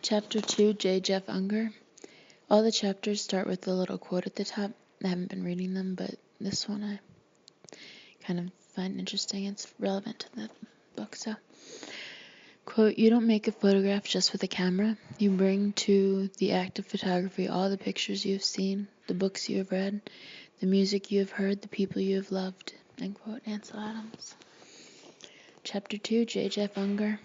Chapter 2, J. Jeff Unger. All the chapters start with a little quote at the top. I haven't been reading them, but this one I kind of find interesting. It's relevant to the book. So, quote, "You don't make a photograph just with a camera. You bring to the act of photography all the pictures you have seen, the books you have read, the music you have heard, the people you have loved." End quote. Ansel Adams. Chapter 2, J. Jeff Unger.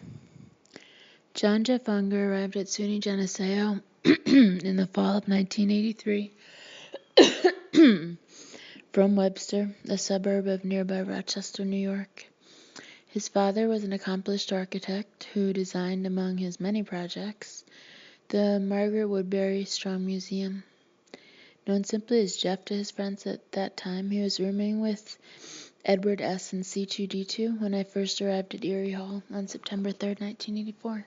John Jeff Unger arrived at SUNY Geneseo in the fall of 1983 from Webster, a suburb of nearby Rochester, New York. His father was an accomplished architect who designed, among his many projects, the Margaret Woodbury Strong Museum. Known simply as Jeff to his friends at that time, he was rooming with Edward S. and C2D2 when I first arrived at Erie Hall on September 3, 1984.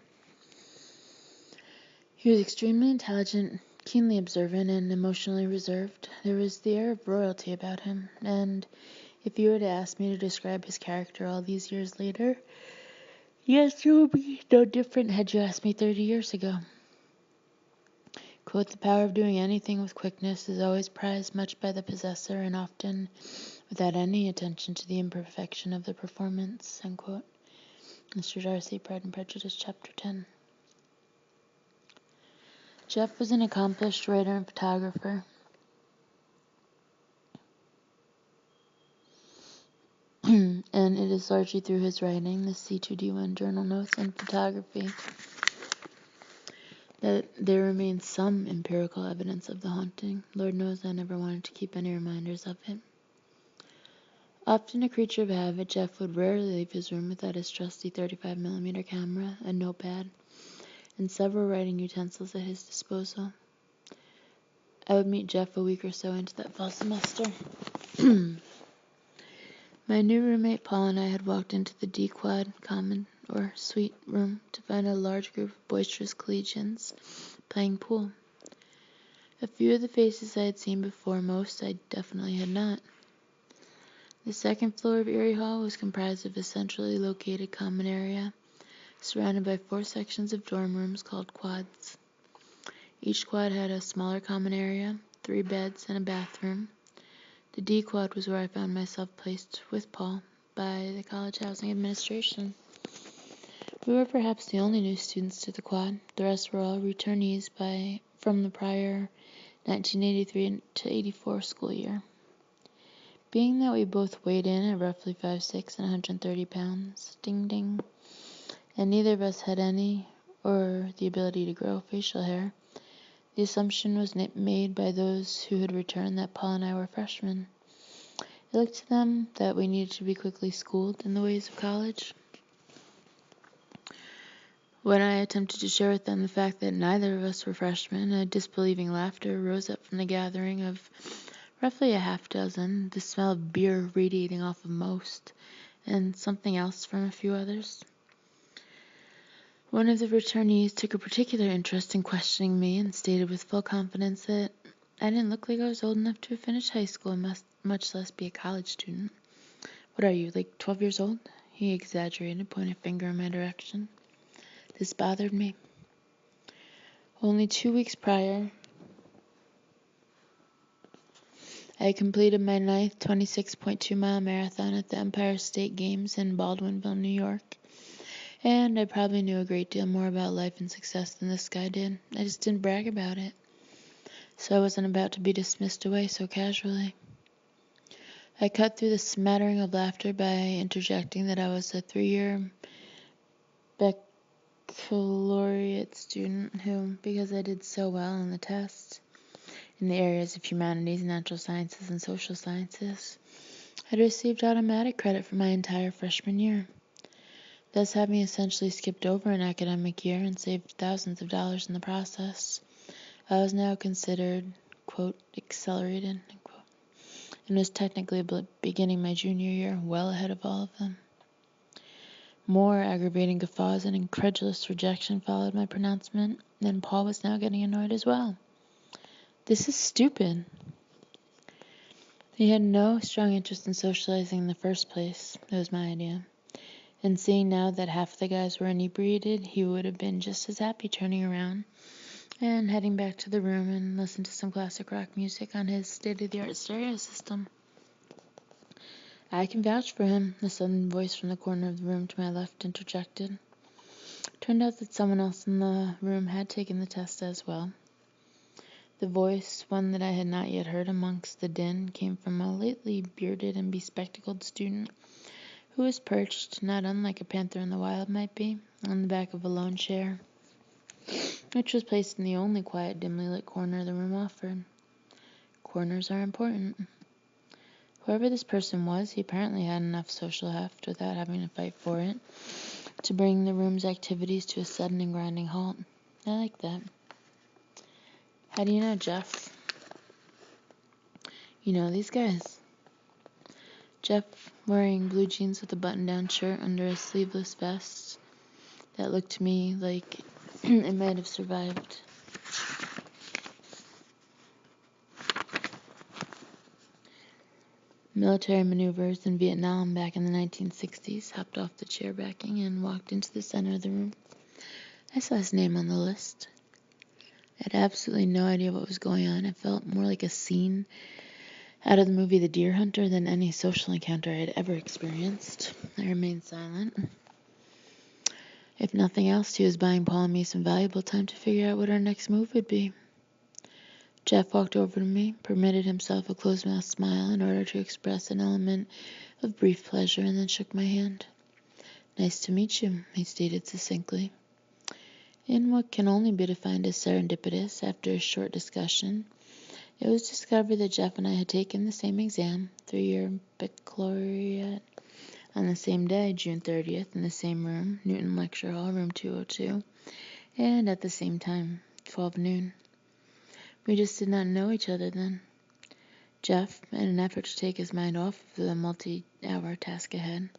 He was extremely intelligent, keenly observant, and emotionally reserved. There was the air of royalty about him, and if you were to ask me to describe his character all these years later, yes, it would be no different had you asked me 30 years ago. Quote, "The power of doing anything with quickness is always prized much by the possessor, and often without any attention to the imperfection of the performance." End quote. Mr. Darcy, Pride and Prejudice, Chapter 10. Jeff was an accomplished writer and photographer. And it is largely through his writing, the C2D1 journal notes, and photography that there remains some empirical evidence of the haunting. Lord knows I never wanted to keep any reminders of it. Often a creature of habit, Jeff would rarely leave his room without his trusty 35mm camera, a notepad, and several writing utensils at his disposal. I would meet Jeff a week or so into that fall semester. My new roommate Paul and I had walked into the D-Quad common or suite room to find a large group of boisterous collegians playing pool. A few of the faces I had seen before, most I definitely had not. The second floor of Erie Hall was comprised of a centrally located common area, surrounded by 4 sections of dorm rooms called quads. Each quad had a smaller common area, 3 beds, and a bathroom. The D quad was where I found myself placed with Paul by the College Housing Administration. We were perhaps the only new students to the quad. The rest were all returnees from the prior 1983 to 84 school year. Being that we both weighed in at roughly 5'6" and 130 pounds, ding ding, and neither of us had any or the ability to grow facial hair, the assumption was made by those who had returned that Paul and I were freshmen. It looked to them that we needed to be quickly schooled in the ways of college. When I attempted to share with them the fact that neither of us were freshmen, a disbelieving laughter rose up from the gathering of roughly a half dozen, the smell of beer radiating off of most, and something else from a few others. One of the returnees took a particular interest in questioning me and stated with full confidence that I didn't look like I was old enough to have finished high school and much less be a college student. "What are you, like 12 years old?" he exaggerated, pointing a finger in my direction. This bothered me. Only 2 weeks prior, I had completed my 9th 26.2-mile marathon at the Empire State Games in Baldwinville, New York, and I probably knew a great deal more about life and success than this guy did. I just didn't brag about it, so I wasn't about to be dismissed away so casually. I cut through the smattering of laughter by interjecting that I was a 3-year baccalaureate student who, because I did so well on the test in the areas of humanities, natural sciences, and social sciences, had received automatic credit for my entire freshman year, thus having essentially skipped over an academic year and saved thousands of dollars in the process. I was now considered, quote, accelerated, unquote, and was technically beginning my junior year well ahead of all of them. More aggravating guffaws and incredulous rejection followed my pronouncement, and Paul was now getting annoyed as well. "This is stupid." He had no strong interest in socializing in the first place. It was my idea. And seeing now that half the guys were inebriated, he would have been just as happy turning around and heading back to the room and listen to some classic rock music on his state-of-the-art stereo system. I can vouch for him, the sudden voice from the corner of the room to my left interjected. Turned out that someone else in the room had taken the test as well. The voice, one that I had not yet heard amongst the din, came from a lately bearded and bespectacled student who was perched, not unlike a panther in the wild might be, on the back of a lone chair, which was placed in the only quiet, dimly lit corner the room offered. Corners are important. Whoever this person was, he apparently had enough social heft, without having to fight for it, to bring the room's activities to a sudden and grinding halt. I like that. How do you know, Jeff? You know these guys. Jeff, wearing blue jeans with a button-down shirt under a sleeveless vest that looked to me like it might have survived military maneuvers in Vietnam back in the 1960s, hopped off the chair backing and walked into the center of the room. I saw his name on the list. I had absolutely no idea what was going on. It felt more like a scene out of the movie The Deer Hunter than any social encounter I had ever experienced. I remained silent. If nothing else, he was buying Paul and me some valuable time to figure out what our next move would be. Jeff walked over to me, permitted himself a closed-mouthed smile in order to express an element of brief pleasure, and then shook my hand. "Nice to meet you," he stated succinctly. In what can only be defined as serendipitous, after a short discussion, it was discovered that Jeff and I had taken the same exam, 3-year baccalaureate, on the same day, June 30th, in the same room, Newton Lecture Hall, room 202, and at the same time, 12 noon. We just did not know each other then. Jeff, in an effort to take his mind off of the multi-hour task ahead,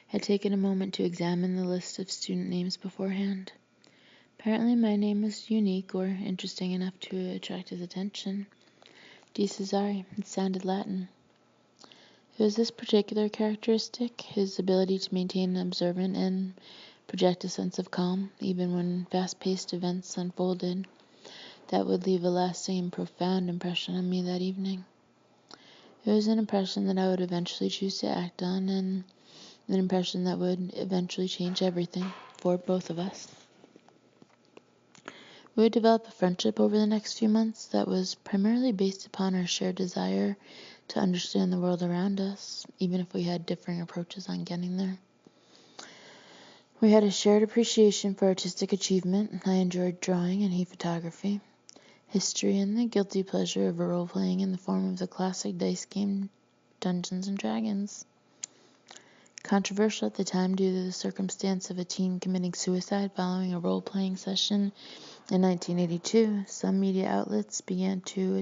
had taken a moment to examine the list of student names beforehand. Apparently my name was unique or interesting enough to attract his attention. Di Cesare, it sounded Latin. It was this particular characteristic, his ability to maintain an observant and project a sense of calm, even when fast-paced events unfolded, that would leave a lasting and profound impression on me that evening. It was an impression that I would eventually choose to act on, and an impression that would eventually change everything for both of us. We would develop a friendship over the next few months that was primarily based upon our shared desire to understand the world around us, even if we had differing approaches on getting there. We had a shared appreciation for artistic achievement. I enjoyed drawing and he photography, history, and the guilty pleasure of role-playing in the form of the classic dice game Dungeons & Dragons. Controversial at the time due to the circumstance of a teen committing suicide following a role-playing session in 1982, some media outlets began the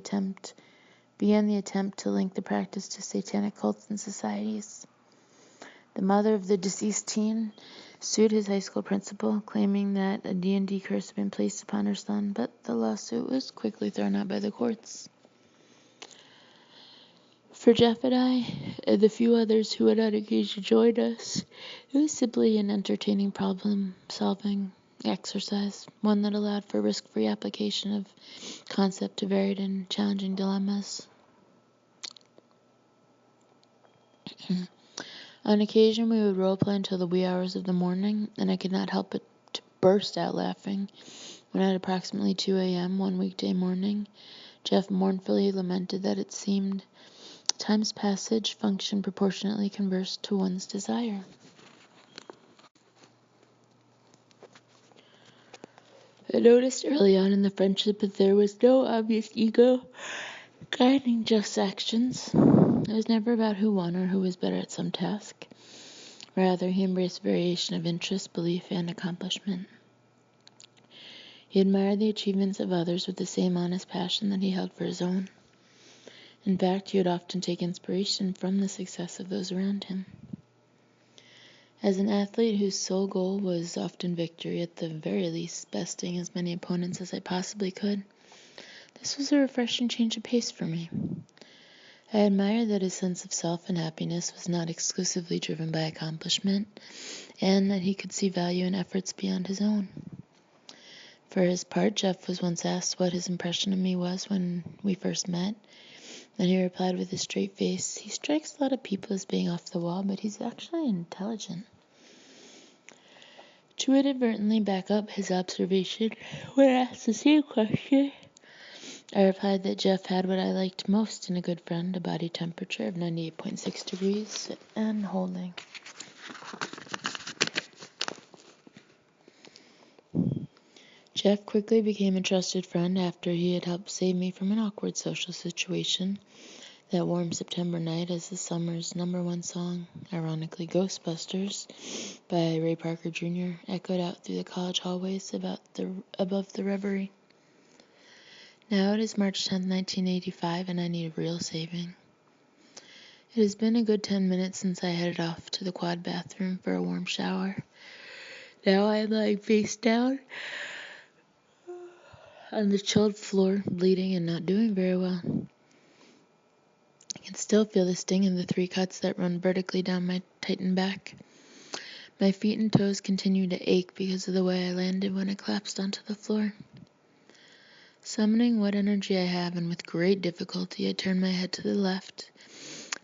attempt to link the practice to satanic cults and societies. The mother of the deceased teen sued his high school principal, claiming that a D&D curse had been placed upon her son, but the lawsuit was quickly thrown out by the courts. For Jeff and I, and the few others who had not occasion to join us, it was simply an entertaining problem-solving exercise, one that allowed for risk-free application of concept to varied and challenging dilemmas. On occasion, we would role-play until the wee hours of the morning, and I could not help but to burst out laughing when at approximately 2 a.m. one weekday morning, Jeff mournfully lamented that it seemed time's passage functioned proportionately converse to one's desire. I noticed early on in the friendship that there was no obvious ego guiding Jeff's actions. It was never about who won or who was better at some task. Rather, he embraced variation of interest, belief, and accomplishment. He admired the achievements of others with the same honest passion that he held for his own. In fact, he would often take inspiration from the success of those around him. As an athlete whose sole goal was often victory, at the very least besting as many opponents as I possibly could, this was a refreshing change of pace for me. I admired that his sense of self and happiness was not exclusively driven by accomplishment, and that he could see value in efforts beyond his own. For his part, Jeff was once asked what his impression of me was when we first met, and he replied with a straight face, "He strikes a lot of people as being off the wall, but he's actually intelligent." To inadvertently back up his observation, when asked the same question, I replied that Jeff had what I liked most in a good friend, a body temperature of 98.6 degrees and holding. Jeff quickly became a trusted friend after he had helped save me from an awkward social situation. That warm September night, as the summer's #1 song, ironically Ghostbusters, by Ray Parker Jr., echoed out through the college hallways above the Reverie. Now it is March 10th, 1985, and I need a real saving. It has been a good 10 minutes since I headed off to the quad bathroom for a warm shower. Now I am lying face down on the chilled floor, bleeding and not doing very well. I can still feel the sting in the 3 cuts that run vertically down my tightened back. My feet and toes continue to ache because of the way I landed when I collapsed onto the floor. Summoning what energy I have, and with great difficulty, I turn my head to the left,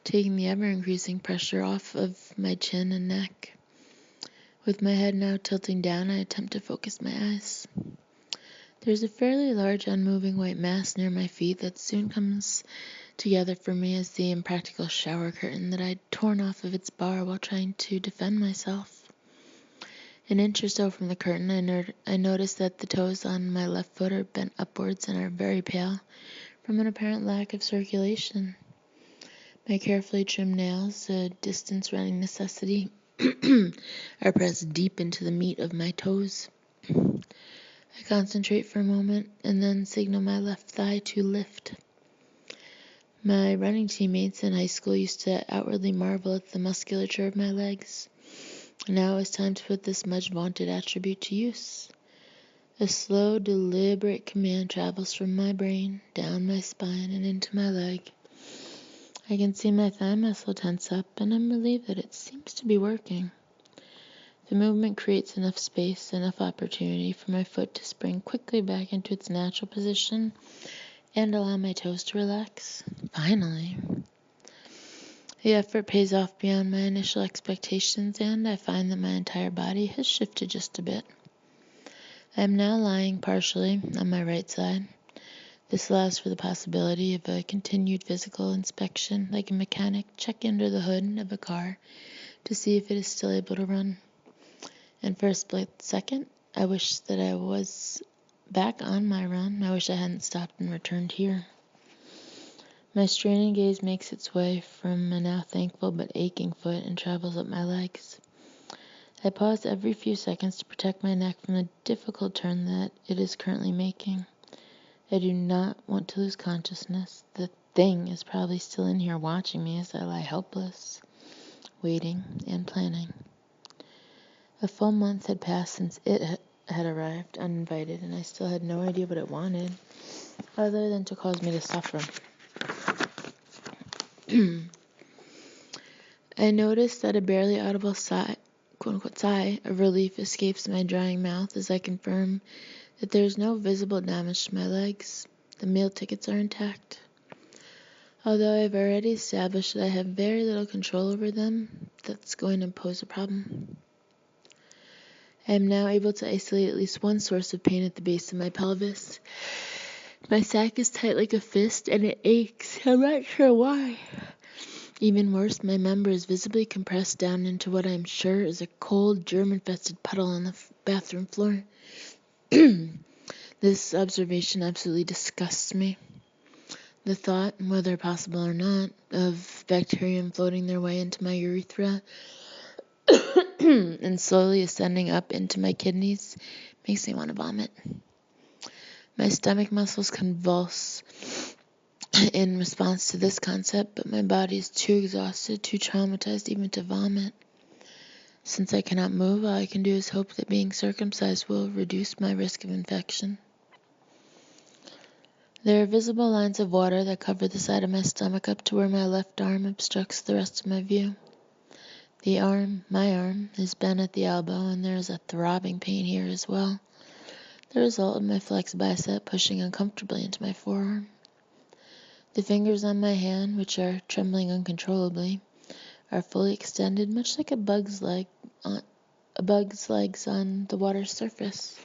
taking the ever-increasing pressure off of my chin and neck. With my head now tilting down, I attempt to focus my eyes. There's a fairly large unmoving white mass near my feet that soon comes together for me as the impractical shower curtain that I'd torn off of its bar while trying to defend myself. An inch or so from the curtain, I notice that the toes on my left foot are bent upwards and are very pale from an apparent lack of circulation. My carefully trimmed nails, a distance-running necessity, are pressed deep into the meat of my toes. I concentrate for a moment and then signal my left thigh to lift. My running teammates in high school used to outwardly marvel at the musculature of my legs. Now it's time to put this much-vaunted attribute to use. A slow, deliberate command travels from my brain, down my spine, and into my leg. I can see my thigh muscle tense up, and I'm relieved that it seems to be working. The movement creates enough space, enough opportunity for my foot to spring quickly back into its natural position and allow my toes to relax. Finally. The effort pays off beyond my initial expectations, and I find that my entire body has shifted just a bit. I am now lying partially on my right side. This allows for the possibility of a continued physical inspection, like a mechanic checking under the hood of a car to see if it is still able to run. And for a split second, I wish that I was back on my run. I wish I hadn't stopped and returned here. My straining gaze makes its way from a now thankful but aching foot and travels up my legs. I pause every few seconds to protect my neck from the difficult turn that it is currently making. I do not want to lose consciousness. The thing is probably still in here watching me as I lie helpless, waiting and planning. A full month had passed since it had arrived uninvited, and I still had no idea what it wanted, other than to cause me to suffer. I noticed that a barely audible sigh, quote-unquote sigh, of relief escapes my drying mouth as I confirm that there is no visible damage to my legs. The meal tickets are intact. Although I've already established that I have very little control over them, that's going to pose a problem. I am now able to isolate at least one source of pain at the base of my pelvis. My sack is tight like a fist, and it aches. I'm not sure why. Even worse, my member is visibly compressed down into what I am sure is a cold, germ-infested puddle on the bathroom floor. This observation absolutely disgusts me. The thought, whether possible or not, of bacterium floating their way into my urethra and slowly ascending up into my kidneys makes me want to vomit. My stomach muscles convulse in response to this concept, but my body is too exhausted, too traumatized even to vomit. Since I cannot move, all I can do is hope that being circumcised will reduce my risk of infection. There are visible lines of water that cover the side of my stomach up to where my left arm obstructs the rest of my view. My arm, is bent at the elbow, and there is a throbbing pain here as well, the result of my flexed bicep pushing uncomfortably into my forearm. The fingers on my hand, which are trembling uncontrollably, are fully extended, much like a bug's legs on the water's surface.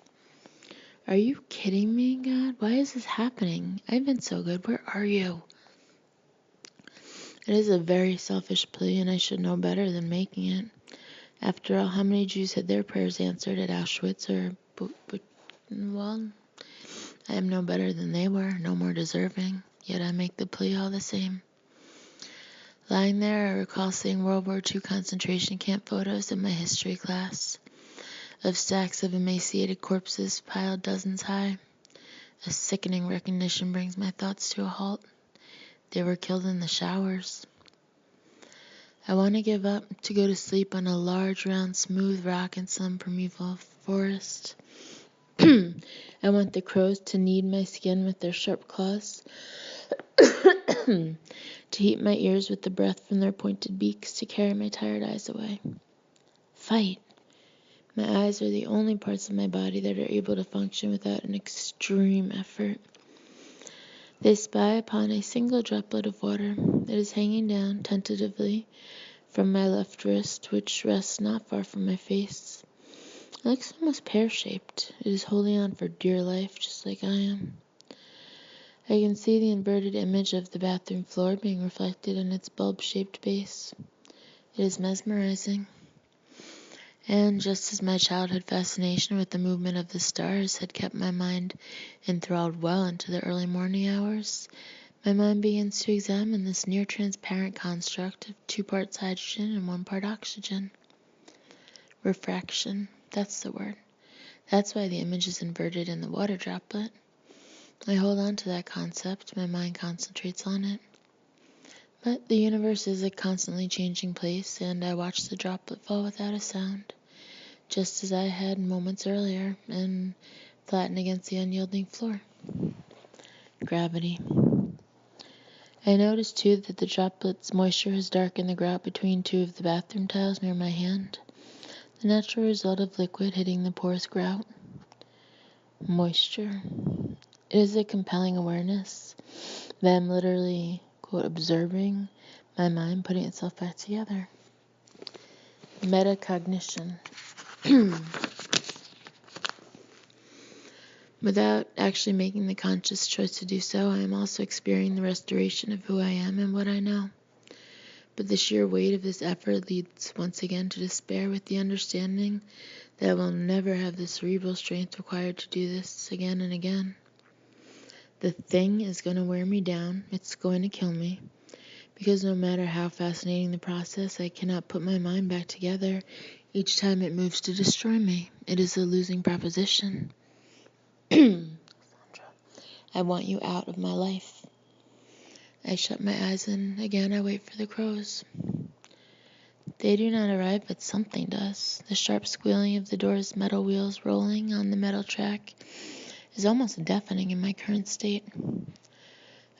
Are you kidding me, God? Why is this happening? I've been so good. Where are you? It is a very selfish plea, and I should know better than making it. After all, how many Jews had their prayers answered at Auschwitz or well, I am no better than they were, no more deserving, yet I make the plea all the same. Lying there, I recall seeing World War II concentration camp photos in my history class, of stacks of emaciated corpses piled dozens high. A sickening recognition brings my thoughts to a halt. They were killed in the showers. I want to give up, to go to sleep on a large, round, smooth rock in some primeval forest. I want the crows to knead my skin with their sharp claws, to heat my ears with the breath from their pointed beaks, to carry my tired eyes away. Fight. My eyes are the only parts of my body that are able to function without an extreme effort. They spy upon a single droplet of water that is hanging down tentatively from my left wrist, which rests not far from my face. It looks almost pear-shaped. It is holding on for dear life, just like I am. I can see the inverted image of the bathroom floor being reflected in its bulb-shaped base. It is mesmerizing. And just as my childhood fascination with the movement of the stars had kept my mind enthralled well into the early morning hours, my mind begins to examine this near-transparent construct of 2 parts hydrogen and 1 part oxygen. Refraction, that's the word. That's why the image is inverted in the water droplet. I hold on to that concept, my mind concentrates on it. But the universe is a constantly changing place, and I watch the droplet fall without a sound, just as I had moments earlier, and flatten against the unyielding floor. Gravity. I notice, too, that the droplet's moisture has darkened the grout between 2 of the bathroom tiles near my hand, the natural result of liquid hitting the porous grout. Moisture. It is a compelling awareness that I'm literally, quote, observing my mind putting itself back together. Metacognition. Without actually making the conscious choice to do so, I am also experiencing the restoration of who I am and what I know. But the sheer weight of this effort leads once again to despair, with the understanding that I will never have the cerebral strength required to do this again and again. The thing is going to wear me down. It's going to kill me. Because no matter how fascinating the process, I cannot put my mind back together each time it moves to destroy me. It is a losing proposition. I want you out of my life. I shut my eyes and again I wait for the crows. They do not arrive, but something does. The sharp squealing of the door's metal wheels rolling on the metal track is almost deafening in my current state.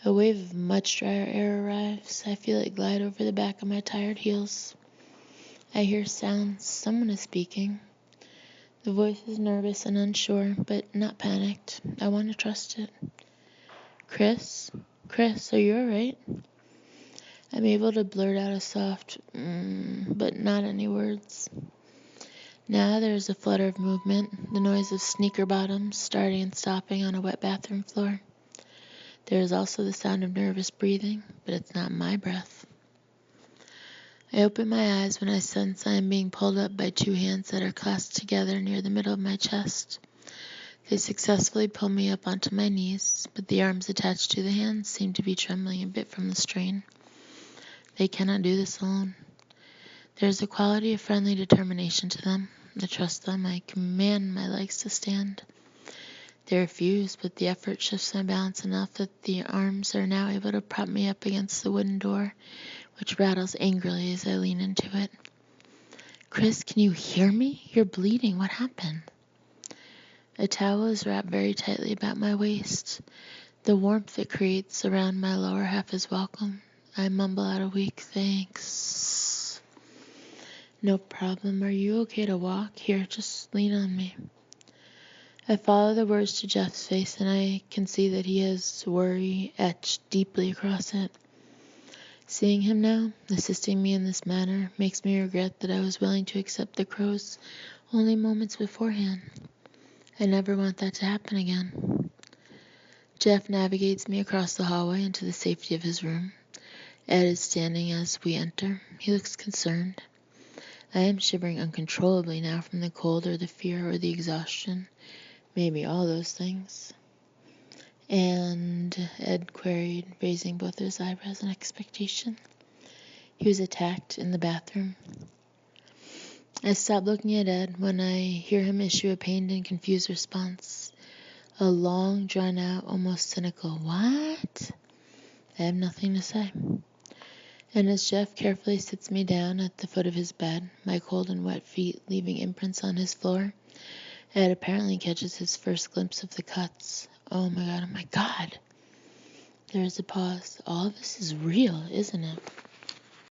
A wave of much drier air arrives. I feel it glide over the back of my tired heels. I hear sounds. Someone is speaking. The voice is nervous and unsure, but not panicked. I want to trust it. Chris, are you alright? I'm able to blurt out a soft, but not any words. Now there is a flutter of movement, the noise of sneaker bottoms starting and stopping on a wet bathroom floor. There is also the sound of nervous breathing, but it's not my breath. I open my eyes when I sense I am being pulled up by 2 hands that are clasped together near the middle of my chest. They successfully pull me up onto my knees, but the arms attached to the hands seem to be trembling a bit from the strain. They cannot do this alone. There is a quality of friendly determination to them. I trust them. I command my legs to stand. They refuse, but the effort shifts my balance enough that the arms are now able to prop me up against the wooden door, which rattles angrily as I lean into it. Chris, can you hear me? You're bleeding. What happened? A towel is wrapped very tightly about my waist. The warmth it creates around my lower half is welcome. I mumble out a weak thanks. No problem. Are you okay to walk? Here, just lean on me. I follow the words to Jeff's face, and I can see that he has worry etched deeply across it. Seeing him now, assisting me in this manner, makes me regret that I was willing to accept the crows only moments beforehand. I never want that to happen again. Jeff navigates me across the hallway into the safety of his room. Ed is standing as we enter. He looks concerned. I am shivering uncontrollably now from the cold or the fear or the exhaustion. Maybe all those things. And Ed queried, raising both his eyebrows in expectation. He was attacked in the bathroom. I stop looking at Ed when I hear him issue a pained and confused response. A long, drawn-out, almost cynical, "What?" I have nothing to say. And as Jeff carefully sits me down at the foot of his bed, my cold and wet feet leaving imprints on his floor, Ed apparently catches his first glimpse of the cuts. Oh my god. There is a pause. All of this is real, isn't it?